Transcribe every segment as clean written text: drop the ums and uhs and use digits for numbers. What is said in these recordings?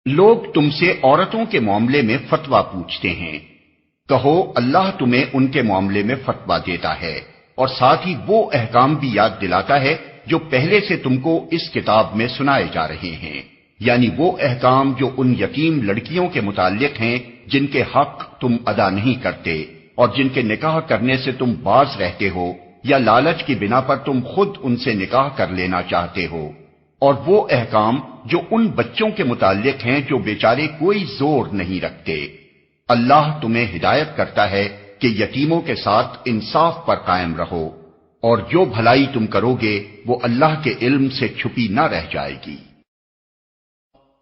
لوگ تم سے عورتوں کے معاملے میں فتویٰ پوچھتے ہیں، کہو اللہ تمہیں ان کے معاملے میں فتویٰ دیتا ہے اور ساتھ ہی وہ احکام بھی یاد دلاتا ہے جو پہلے سے تم کو اس کتاب میں سنائے جا رہے ہیں، یعنی وہ احکام جو ان یتیم لڑکیوں کے متعلق ہیں جن کے حق تم ادا نہیں کرتے اور جن کے نکاح کرنے سے تم باز رہتے ہو یا لالچ کی بنا پر تم خود ان سے نکاح کر لینا چاہتے ہو، اور وہ احکام جو ان بچوں کے متعلق ہیں جو بیچارے کوئی زور نہیں رکھتے۔ اللہ تمہیں ہدایت کرتا ہے کہ یتیموں کے ساتھ انصاف پر قائم رہو، اور جو بھلائی تم کرو گے وہ اللہ کے علم سے چھپی نہ رہ جائے گی۔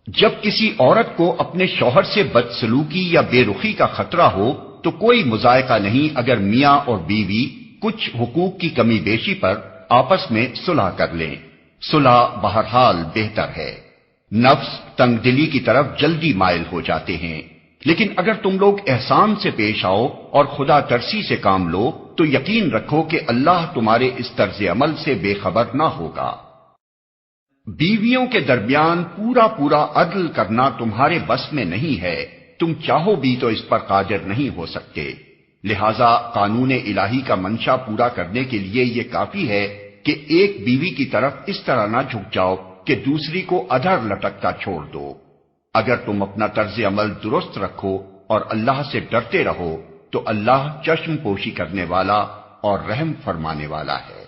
جب کسی عورت کو اپنے شوہر سے بدسلوکی یا بے رخی کا خطرہ ہو تو کوئی مذائقہ نہیں اگر میاں اور بیوی کچھ حقوق کی کمی بیشی پر آپس میں صلح کر لیں۔ صلح بہرحال بہتر ہے۔ نفس تنگ دلی کی طرف جلدی مائل ہو جاتے ہیں، لیکن اگر تم لوگ احسان سے پیش آؤ اور خدا ترسی سے کام لو تو یقین رکھو کہ اللہ تمہارے اس طرز عمل سے بے خبر نہ ہوگا۔ بیویوں کے درمیان پورا پورا عدل کرنا تمہارے بس میں نہیں ہے، تم چاہو بھی تو اس پر قادر نہیں ہو سکتے، لہذا قانون الہی کا منشا پورا کرنے کے لیے یہ کافی ہے کہ ایک بیوی کی طرف اس طرح نہ جھک جاؤ کہ دوسری کو ادھر لٹکتا چھوڑ دو۔ اگر تم اپنا طرز عمل درست رکھو اور اللہ سے ڈرتے رہو تو اللہ چشم پوشی کرنے والا اور رحم فرمانے والا ہے۔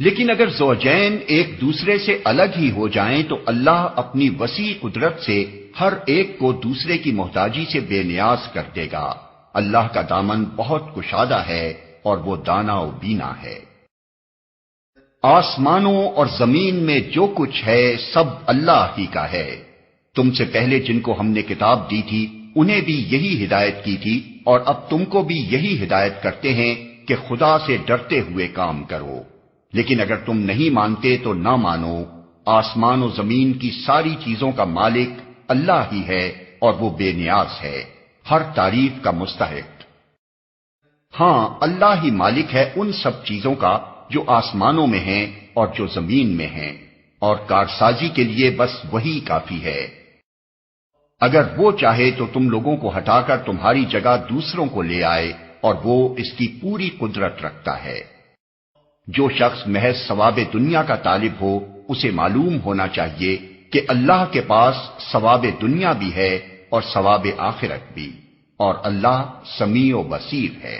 لیکن اگر زوجین ایک دوسرے سے الگ ہی ہو جائیں تو اللہ اپنی وسیع قدرت سے ہر ایک کو دوسرے کی محتاجی سے بے نیاز کر دے گا۔ اللہ کا دامن بہت کشادہ ہے اور وہ دانا و بینا ہے۔ آسمانوں اور زمین میں جو کچھ ہے سب اللہ ہی کا ہے۔ تم سے پہلے جن کو ہم نے کتاب دی تھی انہیں بھی یہی ہدایت کی تھی، اور اب تم کو بھی یہی ہدایت کرتے ہیں کہ خدا سے ڈرتے ہوئے کام کرو۔ لیکن اگر تم نہیں مانتے تو نہ مانو، آسمان و زمین کی ساری چیزوں کا مالک اللہ ہی ہے اور وہ بے نیاز ہے، ہر تعریف کا مستحق۔ ہاں، اللہ ہی مالک ہے ان سب چیزوں کا جو آسمانوں میں ہیں اور جو زمین میں ہیں، اور کارسازی کے لیے بس وہی کافی ہے۔ اگر وہ چاہے تو تم لوگوں کو ہٹا کر تمہاری جگہ دوسروں کو لے آئے، اور وہ اس کی پوری قدرت رکھتا ہے۔ جو شخص محض ثواب دنیا کا طالب ہو اسے معلوم ہونا چاہیے کہ اللہ کے پاس ثواب دنیا بھی ہے اور ثواب آخرت بھی، اور اللہ سمیع و بصیر ہے۔